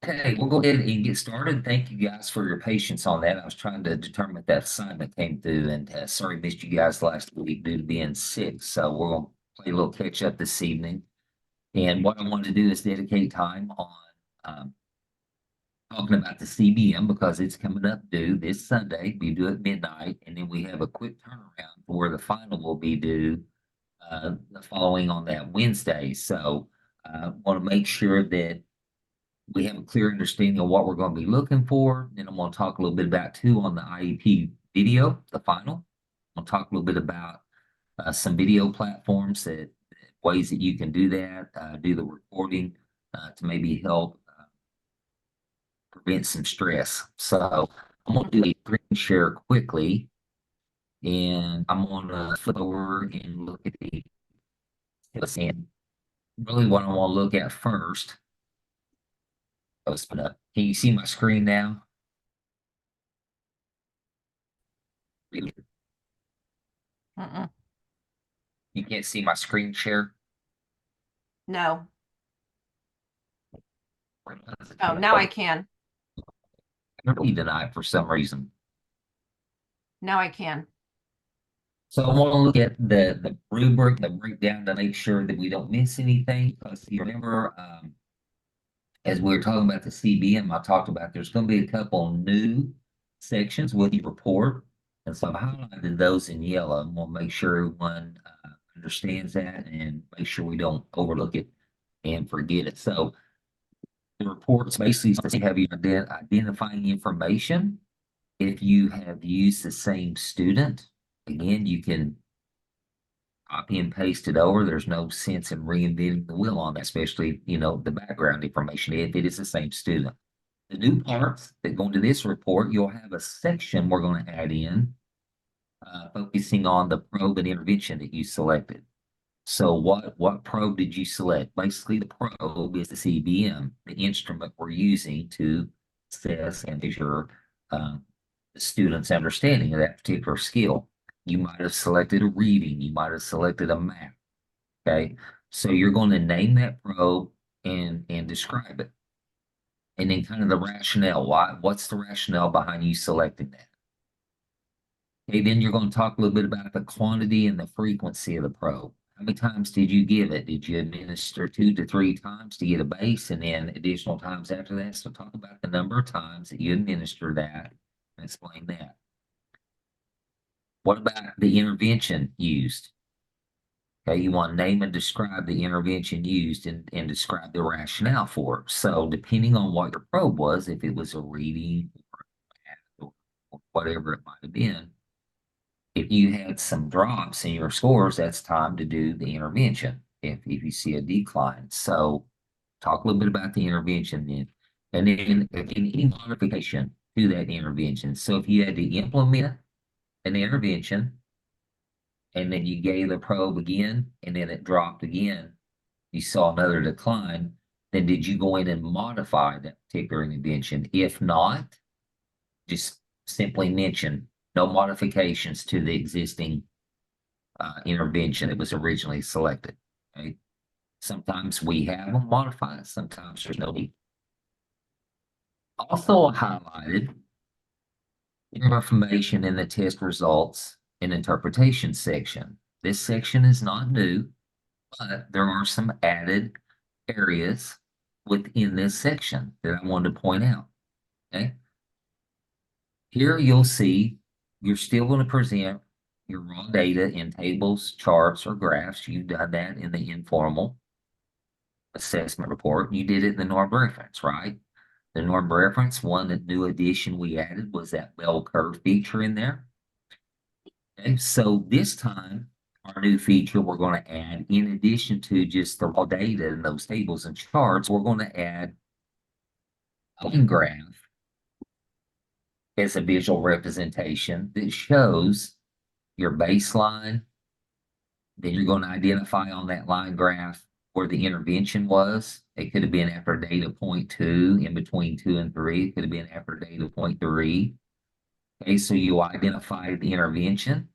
Okay, we'll go ahead and get started. Thank you guys for your patience on that. I was trying to determine if that assignment came through, and sorry missed you guys last week due to being sick. So we're going to play a little catch up this evening. And what I wanted to do is dedicate time on um, talking about the CBM because it's coming up due this Sunday. We do it midnight, and then we have a quick turnaround for where the final will be due the following on that Wednesday. So I want to make sure that we have a clear understanding of what we're going to be looking for. Then I'm going to talk a little bit about too on the IEP video, the final. I'll talk a little bit about some video platforms that ways that you can do that, do the recording to maybe help prevent some stress. So I'm going to do a screen share quickly, and I'm going to flip over and look at the and really what I want to look at first. Open up. Can you see my screen now? Mm-mm. You can't see my screen share. No. Oh, now I can. Really denied for some reason. Now I can. So I want to look at the rubric, the breakdown to make sure that we don't miss anything. Because you remember, as we were talking about the CBM, I talked about there's going to be a couple new sections with your report. And so I've highlighted those in yellow. I'm going to make sure everyone understands that and make sure we don't overlook it and forget it. So the reports basically have you identifying information. If you have used the same student, again, you can copy and paste it over. There's no sense in reinventing the wheel on that, especially, the background information if it is the same student. The new parts that go into this report, you'll have a section we're going to add in, focusing on the probe and intervention that you selected. So what probe did you select? Basically, the probe is the CBM, the instrument we're using to assess and measure the student's understanding of that particular skill. You might have selected a reading, you might have selected a math. Okay, so you're going to name that probe and describe it, and then kind of the rationale. What's the rationale behind you selecting that? Okay, then you're going to talk a little bit about the quantity and the frequency of the probe. How many times did you give it? Did you administer 2 to 3 times to get a base and then additional times after that? So talk about the number of times that you administer that and explain that. What about the intervention used? Okay, you want to name and describe the intervention used and describe the rationale for it. So depending on what your probe was, if it was a reading or whatever it might have been, if you had some drops in your scores, that's time to do the intervention if you see a decline. So talk a little bit about the intervention then. And then any modification to that intervention. So if you had to implement an intervention and then you gave the probe again and then it dropped again, you saw another decline, then did you go in and modify that particular intervention? If not, just simply mention no modifications to the existing intervention that was originally selected. Okay? Sometimes we have them modified, sometimes there's no need. Also highlighted information in the test results and interpretation section. This section is not new, but there are some added areas within this section that I wanted to point out. Okay. Here you'll see you're still going to present your raw data in tables, charts, or graphs. You've done that in the informal assessment report. You did it in the norm reference, right? The norm reference, one new addition we added was that bell curve feature in there. Okay, so this time, our new feature we're going to add, in addition to just the raw data in those tables and charts, we're going to add a line graph as a visual representation that shows your baseline. Then you're going to identify on that line graph where the intervention was. It could have been after data point 2, in between 2 and 3. It could have been after data point 3. Okay, so you identify the intervention.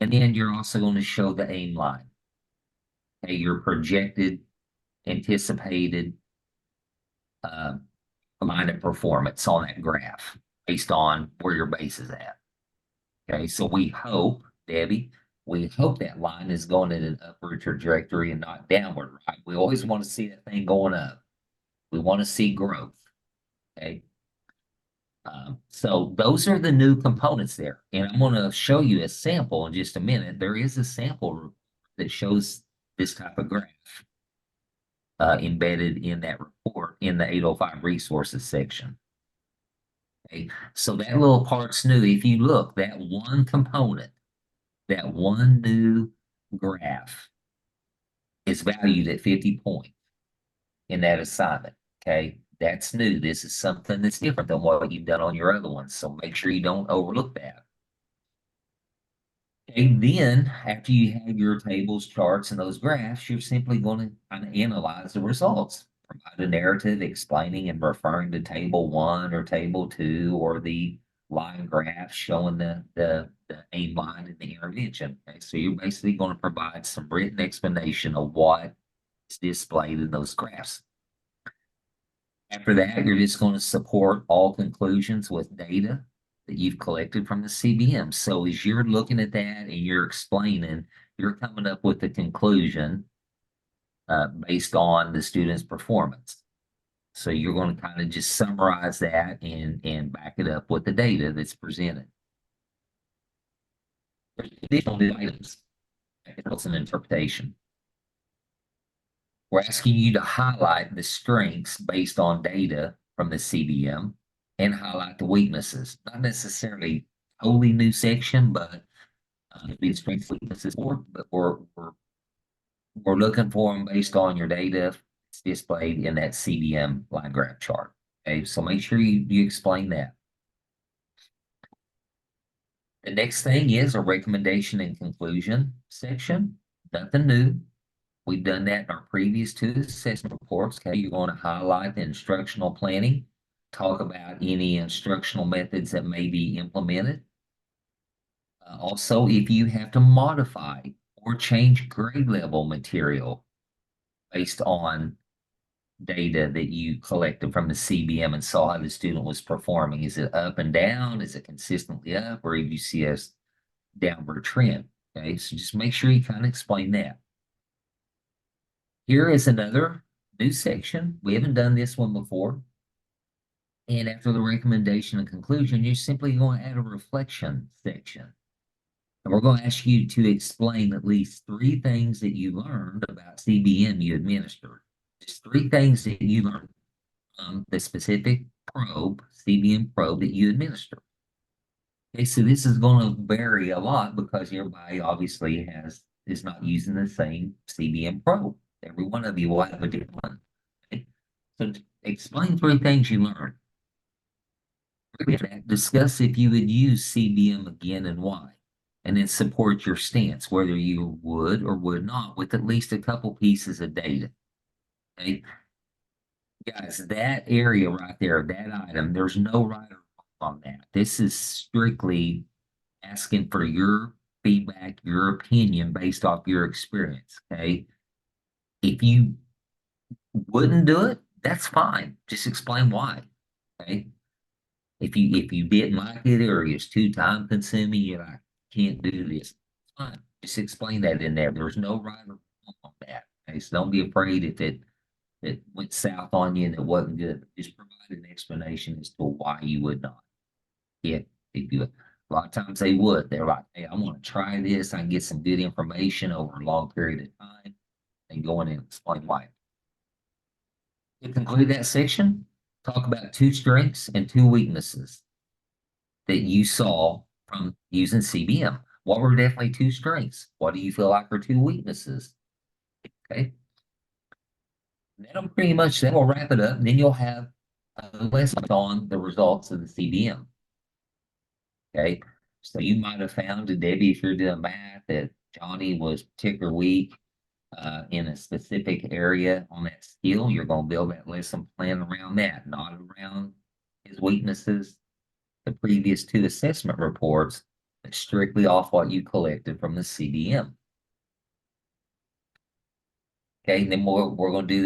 And then you're also going to show the aim line. Okay, your projected, anticipated line of performance on that graph based on where your base is at. Okay, so we hope, Debbie, we hope that line is going in an upward trajectory and not downward, right? We always want to see that thing going up. We want to see growth. Okay. So those are the new components there. And I'm going to show you a sample in just a minute. There is a sample that shows this type of graph embedded in that report in the 805 resources section. Okay, so that little part's new. If you look, that one component, that one new graph is valued at 50 points in that assignment. Okay, that's new. This is something that's different than what you've done on your other ones. So make sure you don't overlook that. Okay, then after you have your tables, charts, and those graphs, you're simply going to kind of analyze the results. Provide a narrative explaining and referring to table 1 or table 2 or the line graph showing the aim line and the intervention. Okay, so you're basically going to provide some written explanation of what is displayed in those graphs. After that, you're just going to support all conclusions with data that you've collected from the CBM. So as you're looking at that and you're explaining, you're coming up with a conclusion based on the student's performance. So you're going to kind of just summarize that and back it up with the data that's presented. There's additional items. It's an interpretation. We're asking you to highlight the strengths based on data from the CBM and highlight the weaknesses. Not necessarily totally new section, but the strengths, weaknesses, but we're looking for them based on your data. It's displayed in that CBM line graph chart. Okay, so make sure you explain that. The next thing is a recommendation and conclusion section. Nothing new. We've done that in our previous 2 assessment reports. Okay, you're going to highlight the instructional planning, talk about any instructional methods that may be implemented. Also, if you have to modify or change grade level material based on data that you collected from the CBM and saw how the student was performing, is it up and down? Is it consistently up, or do you see a downward trend? Okay, so just make sure you kind of explain that. Here is another new section. We haven't done this one before. And after the recommendation and conclusion, you're simply going to add a reflection section. And we're going to ask you to explain at least 3 things that you learned about CBM you administered. Just 3 things that you learned from the specific probe, CBM probe that you administered. Okay, so this is going to vary a lot because everybody obviously is not using the same CBM probe. Every one of you will have a different one. Okay? So explain 3 things you learned. Discuss if you would use CBM again and why. And then support your stance, whether you would or would not, with at least a couple pieces of data. Okay? Guys, that area right there, that item, there's no right or wrong on that. This is strictly asking for your feedback, your opinion based off your experience. Okay. If you wouldn't do it, that's fine. Just explain why. Okay. If you didn't like it or it's too time consuming, you're like, can't do this. Fine. Just explain that in there. There's no right or wrong on that. Okay. So don't be afraid if it went south on you and it wasn't good. Just provide an explanation as to why you would not. Yeah, they do it. A lot of times they would. They're like, hey, I want to try this. I can get some good information over a long period of time and go in and explain why. To conclude that section, talk about 2 strengths and 2 weaknesses that you saw from using CBM. What were definitely 2 strengths? What do you feel like are 2 weaknesses? Okay. That will wrap it up. And then you'll have a lesson on the results of the CBM. Okay. So you might have found, Debbie, if you're doing math, that Johnny was particularly weak in a specific area on that skill. You're going to build that lesson plan around that, not around his weaknesses, the previous 2 assessment reports, but strictly off what you collected from the CBM. Okay, and then we're going to do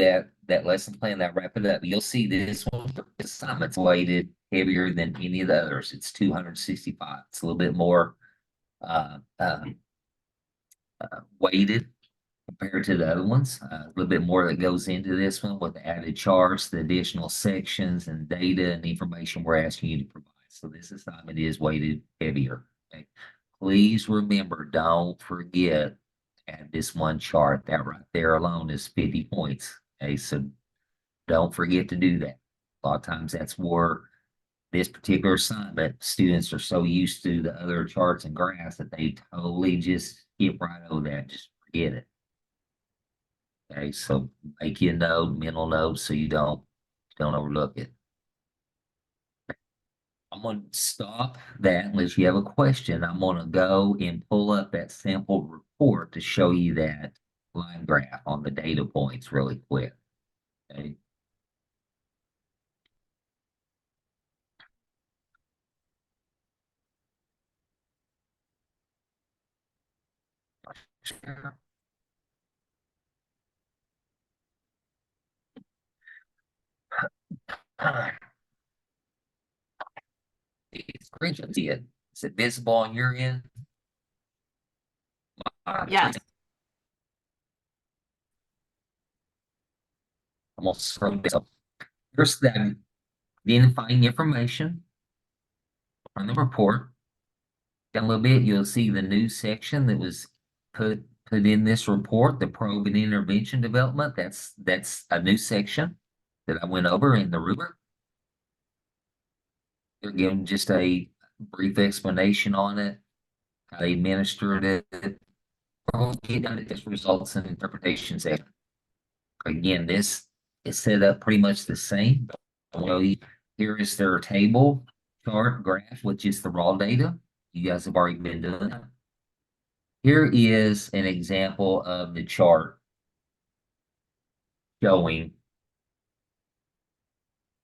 that lesson plan, that wrap it up. You'll see this one assignment's weighted heavier than any of the others. It's 265. It's a little bit more uh, uh, weighted compared to the other ones. A little bit more that goes into this one with the added charts, the additional sections, and data and information we're asking you to provide. So this assignment is weighted heavier. Okay. Please remember, don't forget to add this one chart. That right there alone is 50 points. Okay, so don't forget to do that. A lot of times that's where this particular assignment, students are so used to the other charts and graphs that they totally just skip right over that, just forget it. Okay, so make you a note, mental note, so you don't overlook it. I'm gonna stop that unless you have a question. I'm gonna go and pull up that sample report to show you that line graph on the data points really quick. Okay. Sure. It's great to see it. Is it visible on your end? Yes. I'm gonna scroll this up. Here's that identifying information on the report. Down a little bit, you'll see the new section that was put in this report, the probe and intervention development. That's a new section that I went over in the rubric. They're giving just a brief explanation on it, how they administered it. This results in interpretation section. Again, this is set up pretty much the same. Well, here is their table, chart, graph, which is the raw data. You guys have already been doing that. Here is an example of the chart showing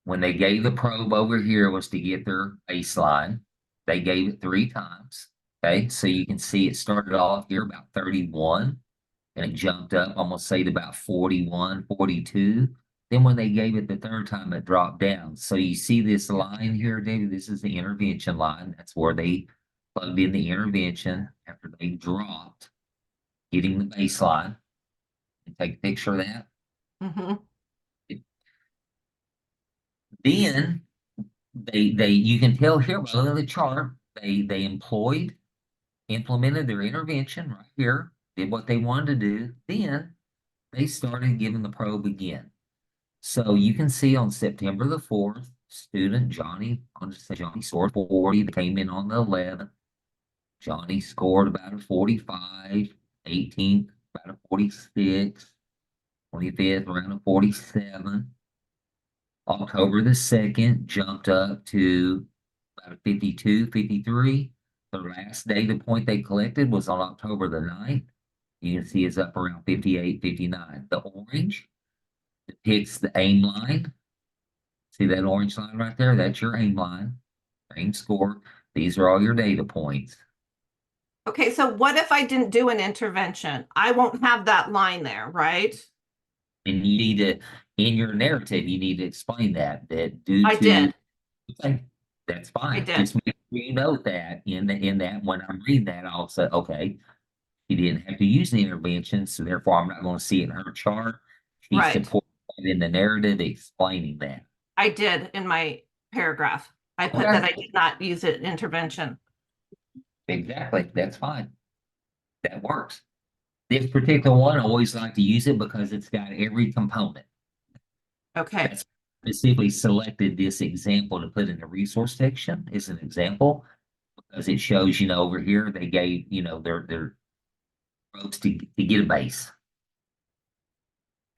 when they gave the probe over here was to get their baseline. They gave it 3 times. Okay, so you can see it started off here about 31 and it jumped up, almost say to about 41, 42. Then when they gave it the 3rd time, it dropped down. So you see this line here, David, this is the intervention line. That's where they plugged in the intervention after they dropped, hitting the baseline. And take a picture of that. Mm-hmm. Then they you can tell here by looking at the chart, they implemented their intervention right here, did what they wanted to do. Then they started giving the probe again. So you can see on September the 4th, student Johnny, I'll just say Johnny scored 40, they came in on the 11th. Johnny scored about a 45, 18th, about a 46, 25th, around a 47. October the 2nd jumped up to about a 52, 53. The last data point they collected was on October the 9th. You can see it's up around 58, 59. The orange depicts the aim line. See that orange line right there? That's your aim line, aim score. These are all your data points. Okay, so what if I didn't do an intervention? I won't have that line there, right? And you need to, in your narrative, you need to explain that due I to did. okay, that's I fine. did. Just make sure you note that in that when I'm reading that, I'll say, okay, she didn't have to use the intervention, so therefore I'm not going to see it in her chart. She Right. supported that in the narrative explaining that. I did in my paragraph. I put Okay. that I did not use it intervention. Exactly. That's fine. That works. This particular one, I always like to use it because it's got every component. Okay. That's specifically selected this example to put in the resource section as an example because it shows, over here they gave, their probes to get a base.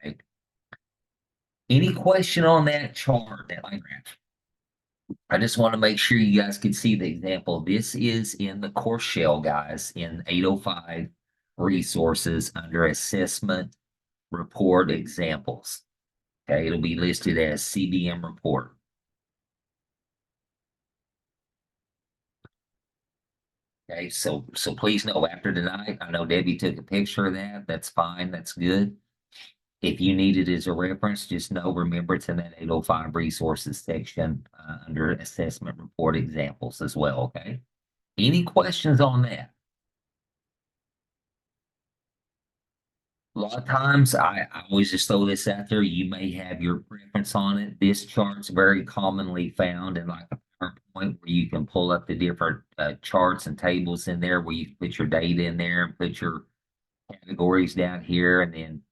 Okay. Any question on that chart, that line graph? I just want to make sure you guys can see the example. This is in the course shell, guys, in 805 resources under assessment report examples. Okay, it'll be listed as CBM report. Okay, so please know after tonight, I know Debbie took a picture of that. That's fine. That's good. If you need it as a reference, just know, remember it's in that 805 resources section under assessment report examples as well, okay? Any questions on that? A lot of times, I always just throw this out there. You may have your preference on it. This chart's very commonly found in like a PowerPoint where you can pull up the different charts and tables in there where you can put your data in there and put your categories down here and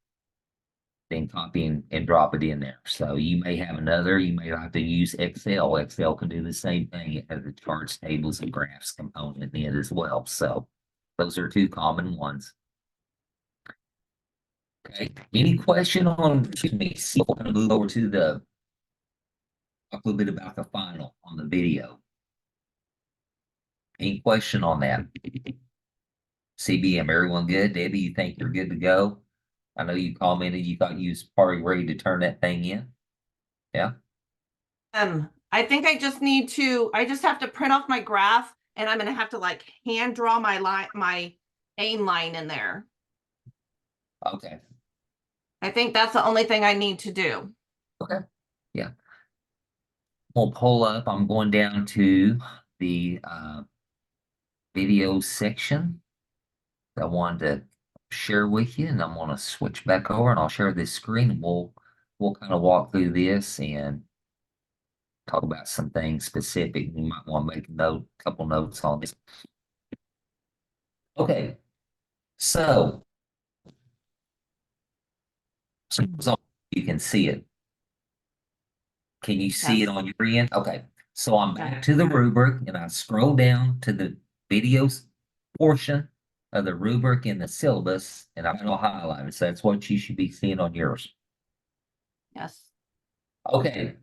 then copy and drop it in there. So you may have another, you may have to use Excel. Excel can do the same thing. It has the charts, tables, and graphs component in it as well. So those are two common ones. Okay. Any question on, excuse me, so we're going to move over to talk a little bit about the final on the video. Any question on that? CBM, everyone good? Debbie, you think you're good to go? I know you commented, you thought you was probably ready to turn that thing in. Yeah. I think I just have to print off my graph and I'm gonna have to like hand draw my aim line in there. Okay. I think that's the only thing I need to do. Okay. Yeah. We'll pull up. I'm going down to the video section that I wanted to share with you, and I'm going to switch back over and I'll share this screen and we'll kind of walk through this and talk about some things specific. You might want to make a couple notes on this. Okay, so you can see it. Can you see it on your end? Okay, so I'm back to the rubric and I scroll down to the videos portion of the rubric in the syllabus and I've all highlighted. So that's what you should be seeing on yours. Yes. Okay,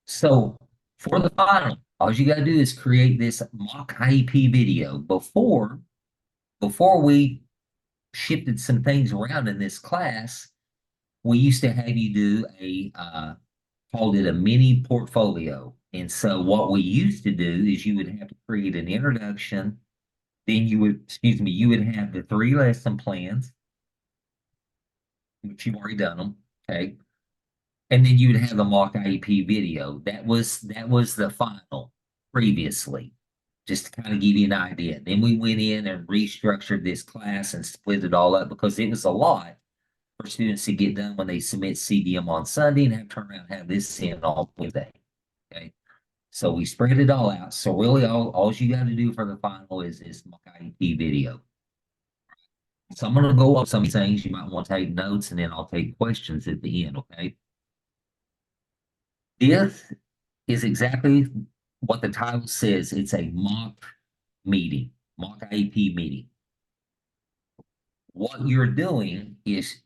so for the final, all you got to do is create this mock IEP video. Before we shifted some things around in this class, we used to have you do called it a mini portfolio. And so what we used to do is you would have to create an introduction, then you would have the 3 lesson plans, which you've already done them, okay? And then you would have the mock IEP video. That was the final previously, just to kind of give you an idea. Then we went in and restructured this class and split it all up because it was a lot for students to get done when they submit CBM on Sunday and have to turn around and have this in all Wednesday. Okay. So we spread it all out. So really all you got to do for the final is mock IEP video. So I'm going to go over some things. You might want to take notes and then I'll take questions at the end, okay? This is exactly what the title says. It's a mock meeting, mock IEP meeting. What you're doing is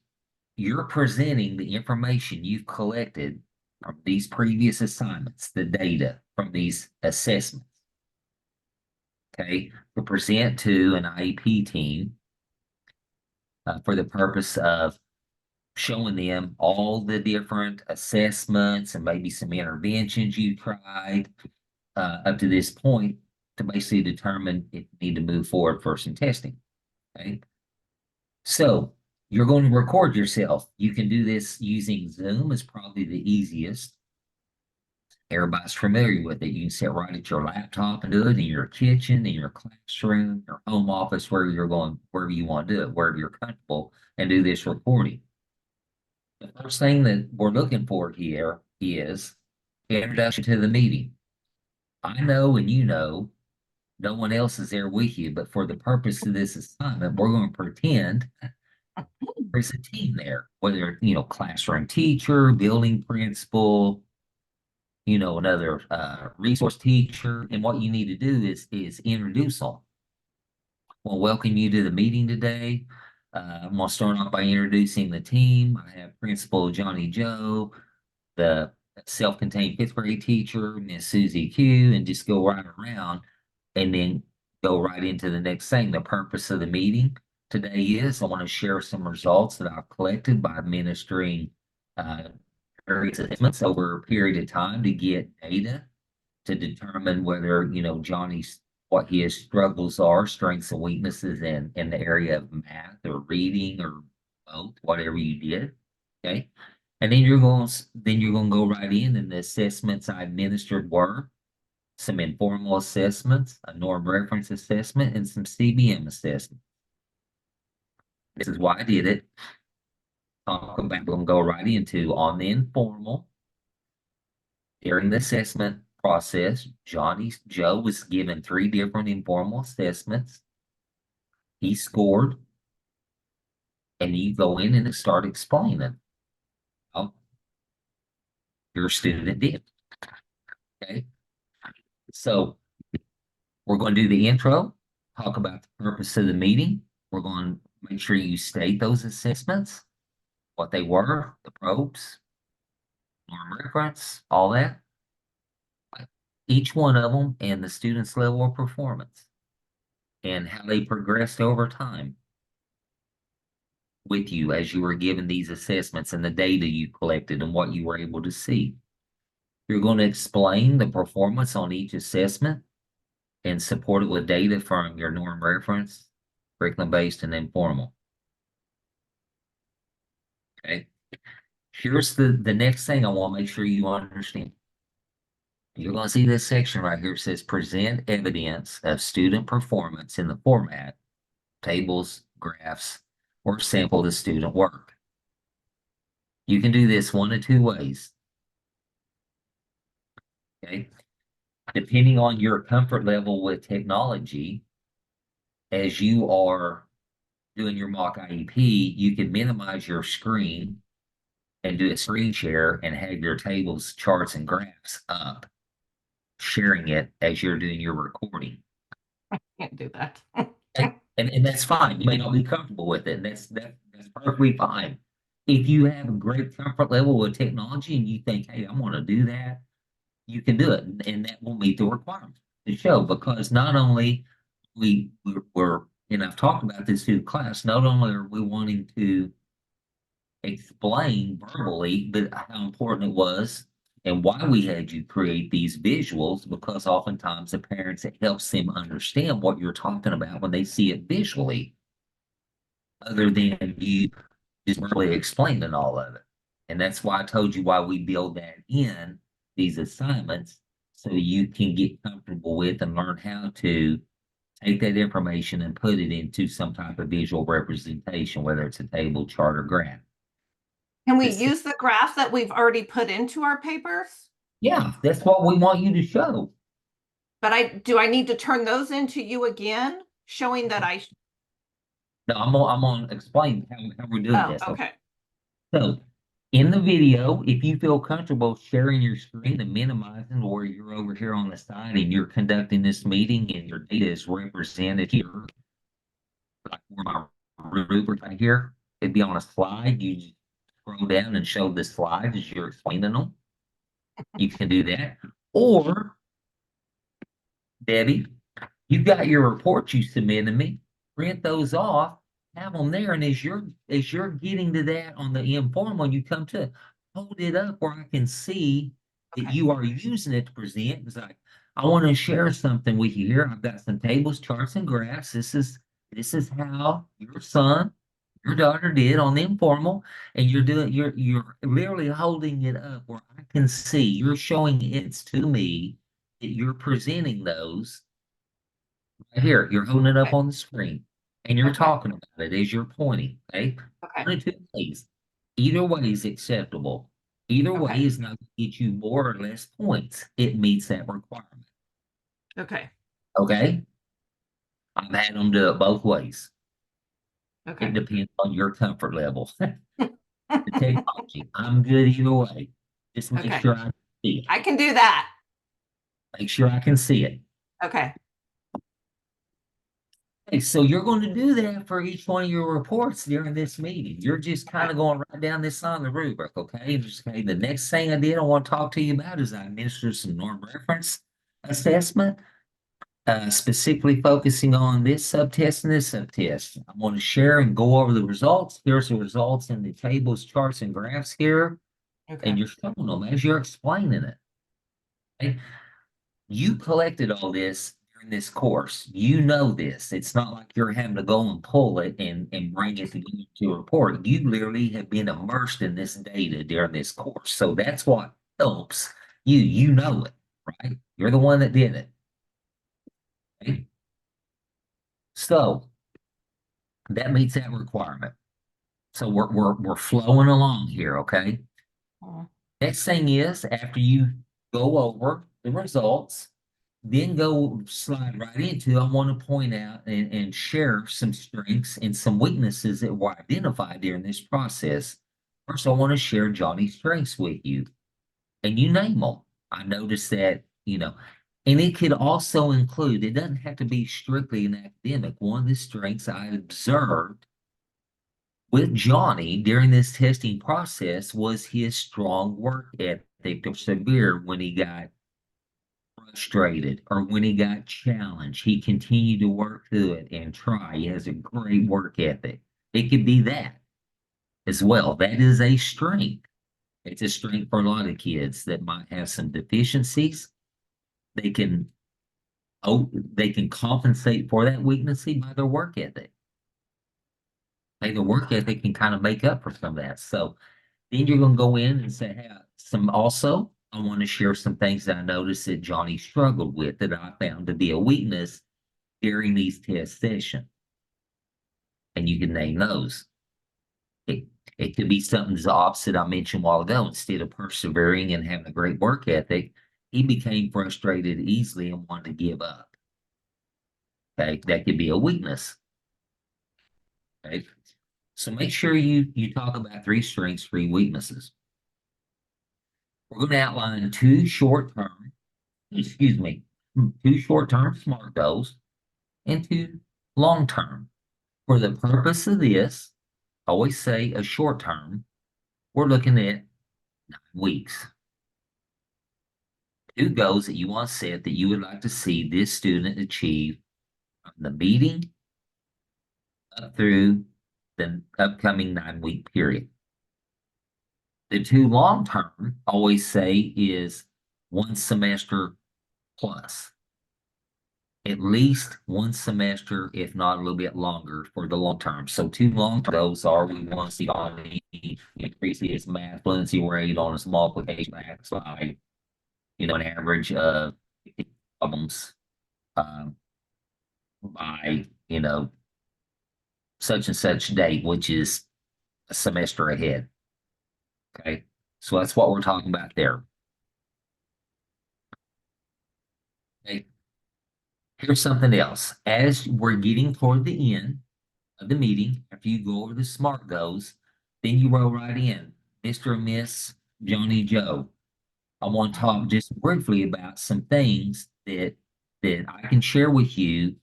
you're presenting the information you've collected from these previous assignments, the data from these assessments. Okay, to present to an IEP team for the purpose of showing them all the different assessments and maybe some interventions you tried up to this point to basically determine if you need to move forward for some testing. Okay. So you're going to record yourself. You can do this using Zoom is probably the easiest. Everybody's familiar with it. You can sit right at your laptop and do it in your kitchen, in your classroom, your home office, wherever you're going, wherever you want to do it, wherever you're comfortable, and do this recording. The first thing that we're looking for here is introduction to the meeting. I know and you know no one else is there with you, but for the purpose of this assignment, we're going to pretend there's a team there, whether, classroom teacher, building principal, another resource teacher. And what you need to do is introduce them. Well, welcome you to the meeting today. I'm going to start off by introducing the team. I have Principal Johnny Joe, the self-contained 5th grade teacher, Miss Susie Q, and just go right around and then go right into the next thing. The purpose of the meeting today is I want to share some results that I've collected by administering various assessments over a period of time to get data to determine whether, Johnny's what his struggles are, strengths and weaknesses in the area of math or reading or both, whatever you did. Okay. And then you're going to go right in, and the assessments I administered were some informal assessments, a norm reference assessment, and some CBM assessment. This is why I did it. We're going to go right into on the informal. During the assessment process, Joe was given 3 different informal assessments. He scored, and you go in and start explaining how your student did. Okay. So we're going to do the intro, talk about the purpose of the meeting. We're going to make sure you state those assessments, what they were, the probes, norm reference, all that. Each one of them and the student's level of performance and how they progressed over time with you as you were given these assessments and the data you collected and what you were able to see. You're going to explain the performance on each assessment and support it with data from your norm reference, curriculum-based, and informal. Okay. Here's the next thing I want to make sure you understand. You're going to see this section right here. It says present evidence of student performance in the format, tables, graphs, or sample the student work. You can do this one of 2 ways. Okay. Depending on your comfort level with technology, as you are doing your mock IEP, you can minimize your screen and do a screen share and have your tables, charts, and graphs up, sharing it as you're doing your recording. Can't do that. And that's fine. You may not be comfortable with it. And that's perfectly fine. If you have a great comfort level with technology and you think, hey, I want to do that, you can do it. And that will meet the requirements to show, because not only we're, and I've talked about this to the class, not only are we wanting to explain verbally, but how important it was and why we had you create these visuals, because oftentimes the parents, it helps them understand what you're talking about when they see it visually, other than you just verbally explaining all of it. And that's why I told you why we build that in these assignments, so you can get comfortable with and learn how to take that information and put it into some type of visual representation, whether it's a table, chart, or graph. Can we use the graphs that we've already put into our papers? Yeah, that's what we want you to show. But do I need to turn those into you again, showing that I? No, I'm gonna explain how we're doing Oh, this. okay. So in the video, if you feel comfortable sharing your screen and minimizing, where you're over here on the side and you're conducting this meeting and your data is represented here, like where my rubric right here, it'd be on a slide. You just scroll down and show the slides as you're explaining them. You can do that. Or, Debbie, you've got your reports you submitted me, print those off, have them there, and as you're getting to that on the informal, you come to it, hold it up where I can see that Okay. you are using it to present. It's like, I want to share something with you here. I've got some tables, charts, and graphs. This is how your son, your daughter did on the informal, and you're literally holding it up where I can see. You're showing it to me that you're presenting those. Right here, you're holding it up Okay. on the screen and you're Okay. talking about it as you're pointing. Okay. Okay. One of 2 ways. Either way is acceptable. Either way Okay. is not going to get you more or less points. It meets that requirement. Okay. Okay. I've had them do it both ways. It Okay. depends on your comfort level. The technology, I'm good either way. Just make Okay. sure I can see it. I can do that. Make sure I can see it. Okay. Okay, so you're going to do that for each one of your reports during this meeting. You're just kind of going right down this on the rubric, okay? Okay, the next thing I want to talk to you about is I administered some norm reference assessment, specifically focusing on this subtest and this subtest. I'm going to share and go over the results. Here's the results in the tables, charts, and graphs here, Okay. and you're showing them as you're explaining it. Okay? You collected all this during this course. You know this. It's not like you're having to go and pull it and bring it to a report. You literally have been immersed in this data during this course. So that's what helps you. You know it, right? You're the one that did it. Okay? So that meets that requirement. So we're flowing along here, okay? Mm. Next thing is after you go over the results, then go slide right into, I want to point out and share some strengths and some weaknesses that were identified during this process. First, I want to share Johnny's strengths with you, and you name them. I noticed that, and it could also include, it doesn't have to be strictly an academic. One of the strengths I observed with Johnny during this testing process was his strong work ethic or severe when he got frustrated or when he got challenged. He continued to work through it and try. He has a great work ethic. It could be that as well. That is a strength. It's a strength for a lot of kids that might have some deficiencies. They can they can compensate for that weakness by their work ethic. Their work ethic can kind of make up for some of that. So then you're going to go in and say, hey, I want to share some things that I noticed that Johnny struggled with that I found to be a weakness during these test sessions. And you can name those. It, it could be something the opposite I mentioned a while ago. Instead of persevering and having a great work ethic, he became frustrated easily and wanted to give up. Okay, that could be a weakness. Okay, so make sure you talk about 3 strengths, 3 weaknesses. We're going to outline 2 short-term, excuse me, 2 short-term SMART goals and 2 long-term. For the purpose of this, I always say a short-term, we're looking at 9 weeks. 2 goals that you want to set that you would like to see this student achieve from the meeting up through the upcoming 9-week period. The 2 long-term, I always say, is 1 semester plus. At least 1 semester, if not a little bit longer for the long term. So 2 long term goals are we want to see Johnny increase his math fluency rate on his multiplication math by, an average of problems by, such and such date, which is a semester ahead. Okay. So that's what we're talking about there. Okay. Here's something else. As we're getting toward the end of the meeting, after you go over the SMART goals, then you roll right in. Mr. and Miss Johnny Joe, I want to talk just briefly about some things that I can share with you,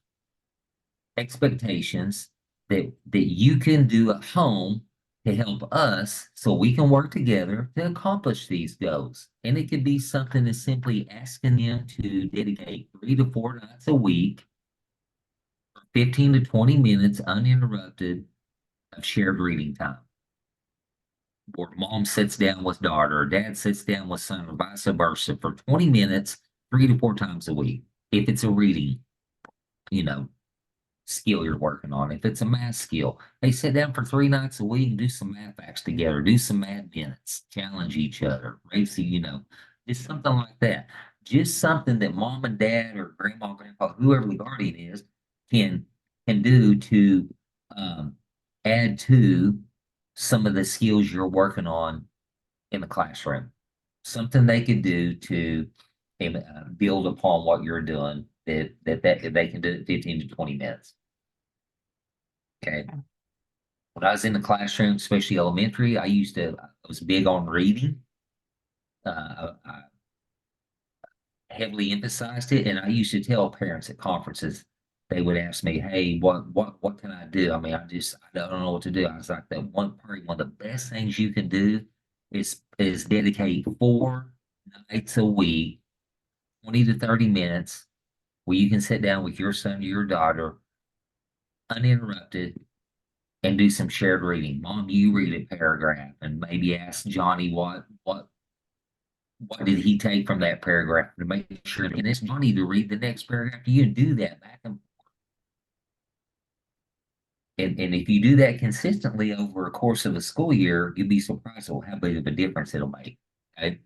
expectations that you can do at home to help us so we can work together to accomplish these goals. And it could be something as simply asking them to dedicate 3 to 4 nights a week, 15 to 20 minutes uninterrupted of shared reading time. Or mom sits down with daughter, or dad sits down with son, or vice versa for 20 minutes, 3 to 4 times a week. If it's a reading, skill you're working on. If it's a math skill, they sit down for 3 nights a week and do some math facts together, do some math minutes, challenge each other, race, just something like that. Just something that mom and dad or grandma, grandpa, whoever the guardian is, can do to add to some of the skills you're working on in the classroom. Something they could do to build upon what you're doing that they can do it 15 to 20 minutes. Okay. When I was in the classroom, especially elementary, I was big on reading. I heavily emphasized it, and I used to tell parents at conferences, they would ask me, "Hey, what can I do?" I mean, I don't know what to do. I was like, one of the best things you can do is dedicate 4 nights a week, 20 to 30 minutes, where you can sit down with your son or your daughter, uninterrupted, and do some shared reading. Mom, you read a paragraph and maybe ask Johnny what what did he take from that paragraph to make sure, and it's funny to read the next paragraph. You can do that back and if you do that consistently over a course of a school year, you'd be surprised at how big of a difference it'll make. Okay.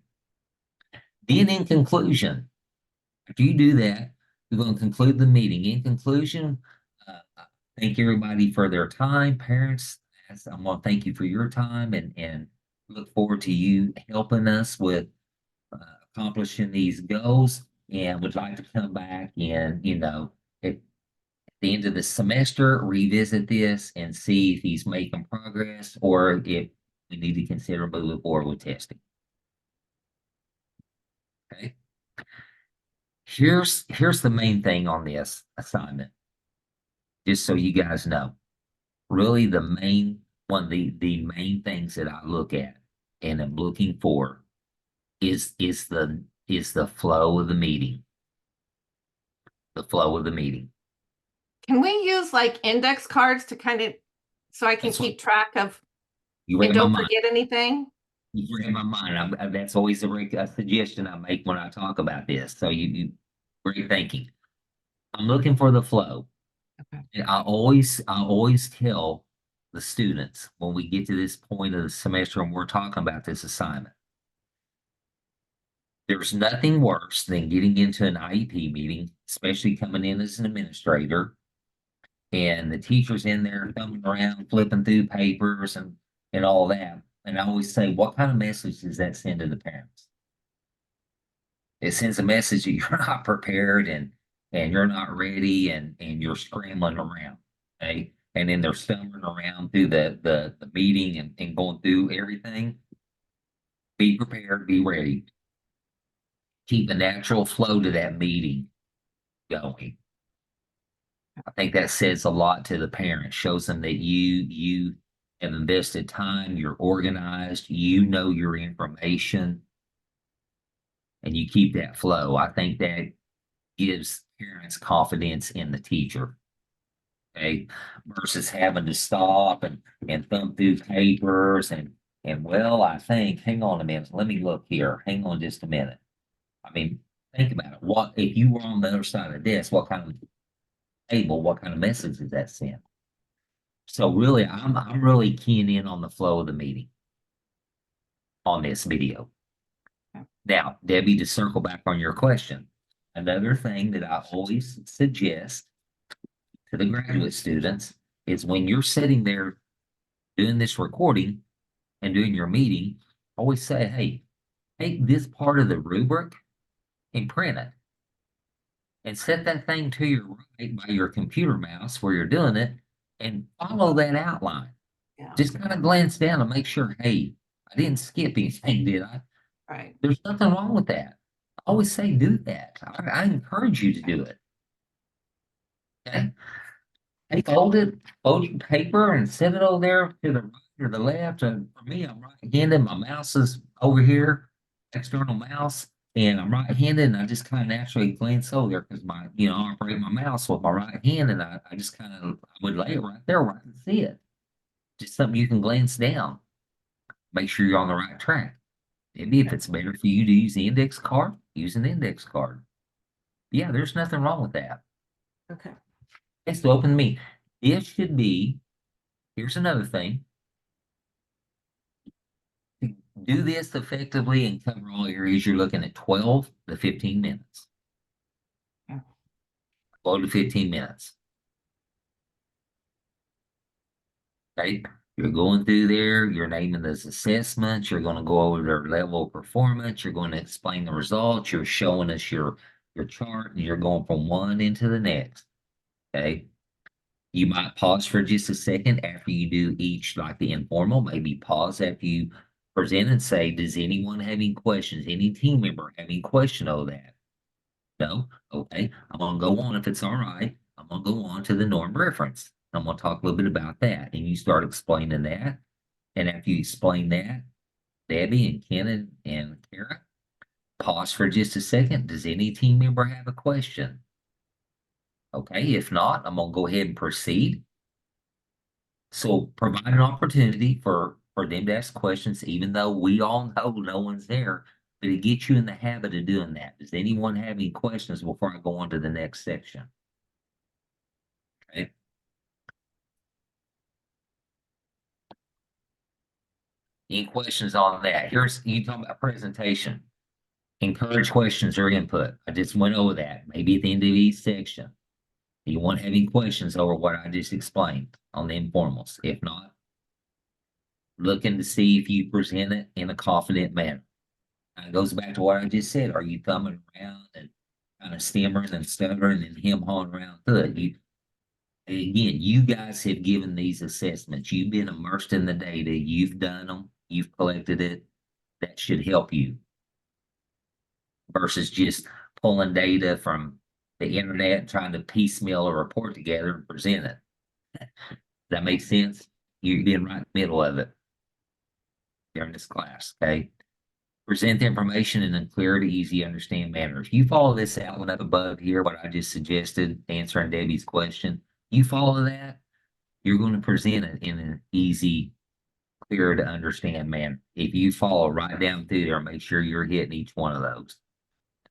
Then in conclusion, after you do that, you're going to conclude the meeting. In conclusion, thank everybody for their time. Parents, I'm going to thank you for your time and look forward to you helping us with accomplishing these goals. And would like to come back and, at the end of the semester, revisit this and see if he's making progress or if we need to consider moving forward with testing. Okay. Here's the main thing on this assignment, just so you guys know. Really, the main things that I look at and am looking for is the flow of the meeting. The flow of the meeting. Can we use like index cards to kind of, so I can That's what keep track of you and read my don't mind. forget anything? You read my mind. That's always a suggestion I make when I talk about this. So you great thinking. I'm looking for the flow. Okay. And I always tell the students when we get to this point of the semester and we're talking about this assignment, there's nothing worse than getting into an IEP meeting, especially coming in as an administrator, and the teacher's in there thumbing around, flipping through papers and all that. And I always say, what kind of message does that send to the parents? It sends a message that you're not prepared and you're not ready and you're scrambling around. Okay. And then they're stumbling around through the meeting and going through everything. Be prepared, be ready. Keep a natural flow to that meeting going. I think that says a lot to the parents, shows them that you have invested time, you're organized, you know your information, and you keep that flow. I think that gives parents confidence in the teacher. Okay, versus having to stop and thumb through papers and well, I think, hang on a minute, let me look here. Hang on just a minute. I mean, think about it. What if you were on the other side of the desk? What kind of table? What kind of message does that send? So really, I'm really keying in on the flow of the meeting on this video. Okay. Now, Debbie, to circle back on your question, another thing that I always suggest to the graduate students is when you're sitting there doing this recording and doing your meeting, always say, hey, take this part of the rubric and print it and set that thing to your right by your computer mouse where you're doing it and follow that outline. Yeah. Just kind of glance down and make sure, hey, I didn't skip anything, did I? Right. There's nothing wrong with that. I always say do that. I encourage you to do it. Okay. Hey, fold your paper and set it over there to the right or the left. And for me, I'm right-handed. My mouse is over here, external mouse, and I'm right-handed, and I just kind of naturally glance over there because I operate my mouse with my right hand, and I just kind of I would lay it right there where I can see it. Just something you can glance down. Make sure you're on the right track. Maybe if it's better for you to use the index card, use an index card. Yeah, there's nothing wrong with that. Okay. It's to open me. This should be, here's another thing. To do this effectively and cover all areas, you're looking at 12 to 15 minutes. Yeah. 12 to 15 minutes. Okay. You're going through there, you're naming those assessments, you're going to go over their level of performance, you're going to explain the results, you're showing us your chart, and you're going from one into the next. Okay. You might pause for just a second after you do each, like the informal, maybe pause after you present and say, does anyone have any questions? Any team member have any question over that? No? Okay. I'm going to go on if it's all right. I'm going to go on to the norm reference. I'm going to talk a little bit about that. And you start explaining that. And after you explain that, Debbie and Ken and Kara, pause for just a second. Does any team member have a question? Okay. If not, I'm going to go ahead and proceed. So provide an opportunity for them to ask questions, even though we all know no one's there. but it gets you in the habit of doing that. Does anyone have any questions before I go on to the next section? Okay. Any questions on that? Here's you talking about presentation. Encourage questions or input. I just went over that. Maybe at the end of each section. Do you want to have any questions over what I just explained on the informals? If not, looking to see if you present it in a confident manner. And it goes back to what I just said. Are you thumbing around and kind of stammering and stuttering and him hawing around through it? Again, you guys have given these assessments. You've been immersed in the data. You've done them. You've collected it. That should help you versus just pulling data from the internet and trying to piecemeal a report together and present it. Does that make sense? You've been right in the middle of it during this class, okay? Present the information in a clear to easy to understand manner. If you follow this outline up above here, what I just suggested, answering Debbie's question, you follow that, you're going to present it in an easy, clear to understand manner. If you follow right down through there, make sure you're hitting each one of those.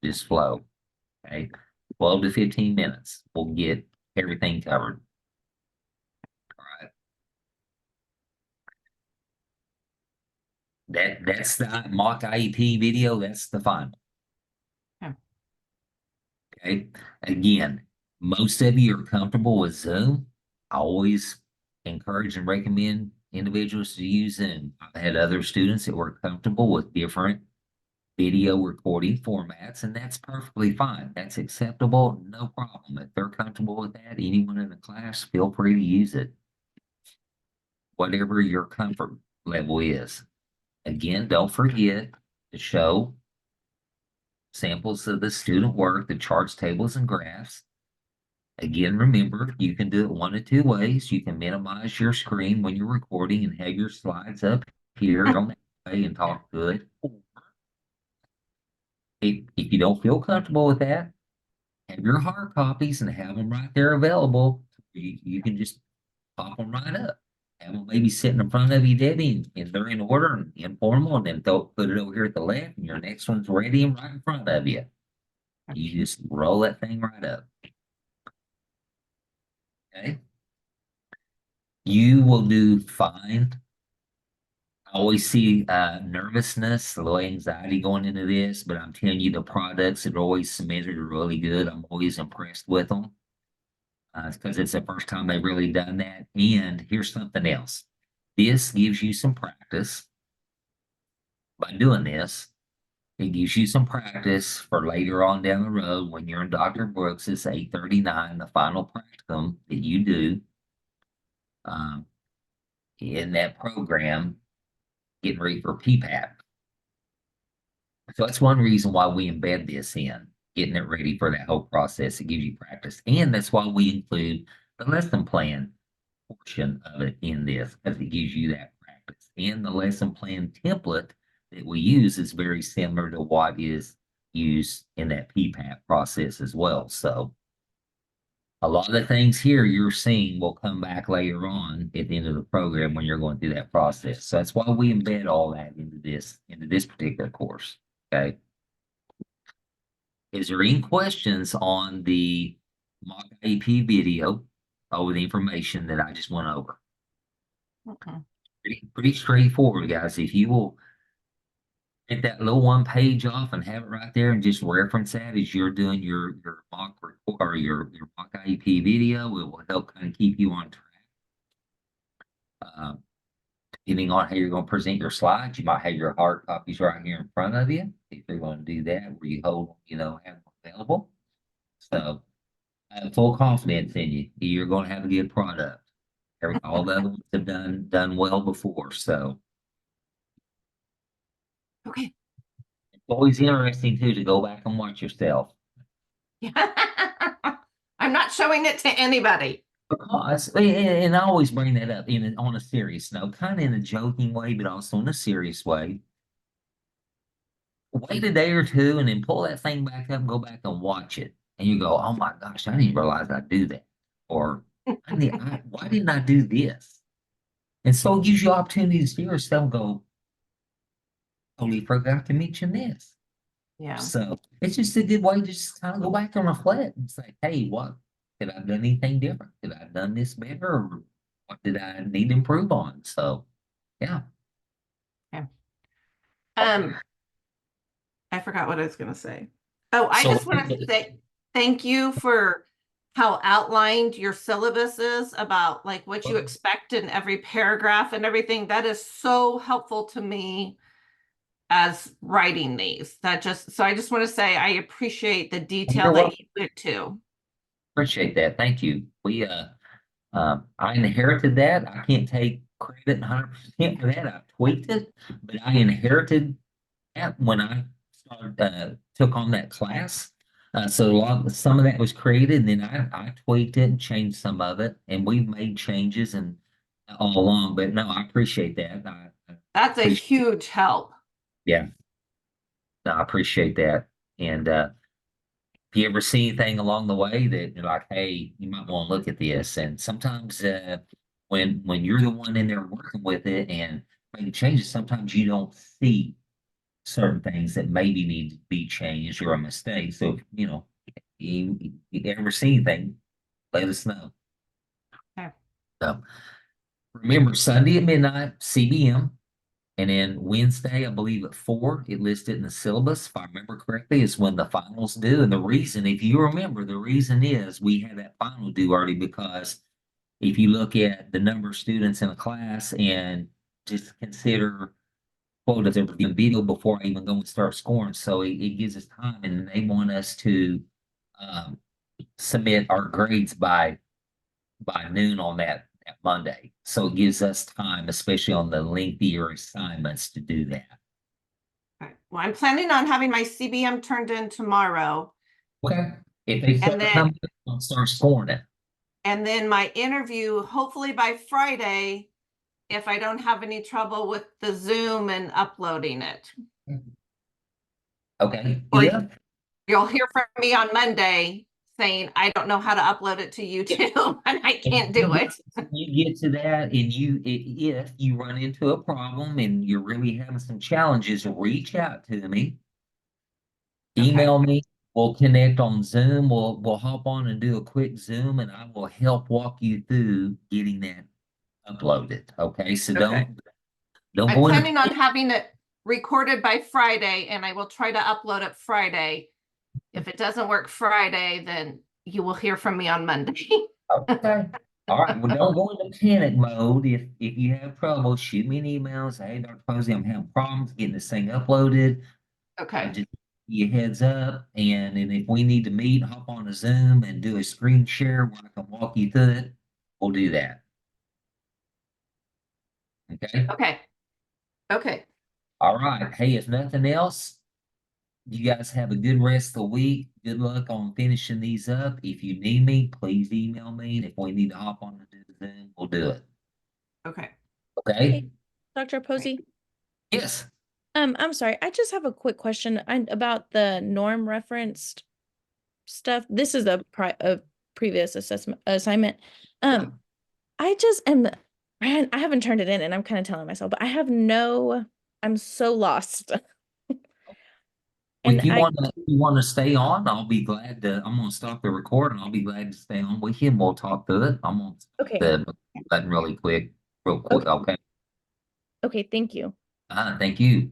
Just flow. Okay. 12 to 15 minutes. We'll get everything covered. All right. That's the mock IEP video. That's the final. Yeah. Okay. Again, most of you are comfortable with Zoom. I always encourage and recommend individuals to use Zoom. I've had other students that were comfortable with different video recording formats, and that's perfectly fine. That's acceptable, no problem. If they're comfortable with that, anyone in the class, feel free to use it. Whatever your comfort level is. Again, don't forget to show samples of the student work, the charts, tables, and graphs. Again, remember, you can do it one of two ways. You can minimize your screen when you're recording and have your slides up here on that way and talk good. If you don't feel comfortable with that, have your hard copies and have them right there available. You can just pop them right up. Have them maybe sitting in front of you, Debbie, and they're in order and informal, and then put it over here at the left, and your next one's ready and right in front of you. You just roll that thing right up. Okay. You will do fine. I always see nervousness, a little anxiety going into this, but I'm telling you, the products that are always submitted are really good. I'm always impressed with them because it's the first time they've really done that. And here's something else. This gives you some practice by doing this. It gives you some practice for later on down the road when you're in Dr. Brooks's 839, the final practicum that you do in that program, getting ready for PPAP. So that's one reason why we embed this in, getting it ready for that whole process. It gives you practice. And that's why we include the lesson plan portion of it in this, because it gives you that practice. And the lesson plan template that we use is very similar to what is used in that PPAP process as well. So a lot of the things here you're seeing will come back later on at the end of the program when you're going through that process. So that's why we embed all that into this particular course. Okay. Is there any questions on the mock IEP video over the information that I just went over? Okay. Pretty straightforward, guys. If you will get that little one page off and have it right there and just reference that as you're doing your mock report or your mock IEP video, it will help kind of keep you on track. Depending on how you're going to present your slides, you might have your hard copies right here in front of you. If you're going to do that, where you hold, have them available. So I have full confidence in you. You're going to have a good product. All the other ones have done well before. So Okay. it's always interesting too to go back and watch yourself. I'm not showing it to anybody. Because, and I always bring that up on a serious note, kind of in a joking way, but also in a serious way. Wait a day or two and then pull that thing back up and go back and watch it. And you go, oh my gosh, I didn't realize I'd do that. Or why didn't I do this? And so it gives you opportunities to yourself go, totally forgot to mention this. Yeah. So it's just a good way to just kind of go back and reflect and say, hey, what did I have done anything different? Did I have done this better? Or what did I need to improve on? So yeah. Okay. Um, I forgot what I was going to say. Oh, I So just want to say thank you for how outlined your syllabus is about like what you expect in every paragraph and everything. That is so helpful to me as writing these. That just so I just want to say I appreciate the detail you're that welcome. you went to. Appreciate that. Thank you. I inherited that. I can't take credit 100% for that. I tweaked it, but I inherited that when I started took on that class. So some of that was created, and then I tweaked it and changed some of it, and we've made changes and all along. But no, I appreciate that. I That's a appreciate, huge help. yeah, no, I appreciate that. And if you ever see anything along the way that you're like, hey, you might want to look at this. And sometimes when you're the one in there working with it and making changes, sometimes you don't see certain things that maybe need to be changed or a mistake. So, you ever see anything, let us know. Okay. So remember, Sunday at midnight, CBM, and then Wednesday, I believe at 4, it listed in the syllabus, if I remember correctly, is when the finals due. And the reason, if you remember, the reason is we had that final due already because if you look at the number of students in a class and just consider quotas of the video before I even go and start scoring. So it gives us time and they want us to um, submit our grades by noon on that Monday. So it gives us time, especially on the lengthier assignments, to do that. Okay. Well, I'm planning on having my CBM turned in tomorrow. Okay. If they And start then coming, I'll start scoring it. my interview, hopefully by Friday, if I don't have any trouble with the Zoom and uploading it. Okay. Or Yeah. you'll hear from me on Monday saying, I don't know how to upload it to YouTube and I If can't do it. you get to that and if you run into a problem and you're really having some challenges, reach out to me, Okay. email me, we'll connect on Zoom, we'll hop on and do a quick Zoom and I will help walk you through getting that uploaded. Okay, so Okay. don't I'm go in a planning on having it recorded by Friday and I will try to upload it Friday. If it doesn't work Friday, then you will hear from me on Monday. okay. All right. Well, don't go into panic mode. If you have trouble, shoot me an email. Say, hey, Dr. Posey, I'm having problems getting this thing uploaded. Okay. Just give you a heads up. And if we need to meet, hop on a Zoom and do a screen share where I can walk you through it, we'll do that. Okay. Okay. Okay. All right. Hey, if nothing else, you guys have a good rest of the week. Good luck on finishing these up. If you need me, please email me. And if we need to hop on and do the Zoom, we'll do it. Okay. Okay. Hey, Dr. Posey. Yes. I'm sorry. I just have a quick question about the norm referenced stuff. This is a previous assessment assignment. Um, I just am, man, I haven't turned it in, and I'm kind of telling myself, but I'm so lost. If And you want to stay on, I'll be glad to. I'm gonna stop the record and I'll be glad to stay on with you and we'll talk through it. I'm gonna stop okay, the button really quick, real quick. okay, Okay. okay. Thank you. Thank you.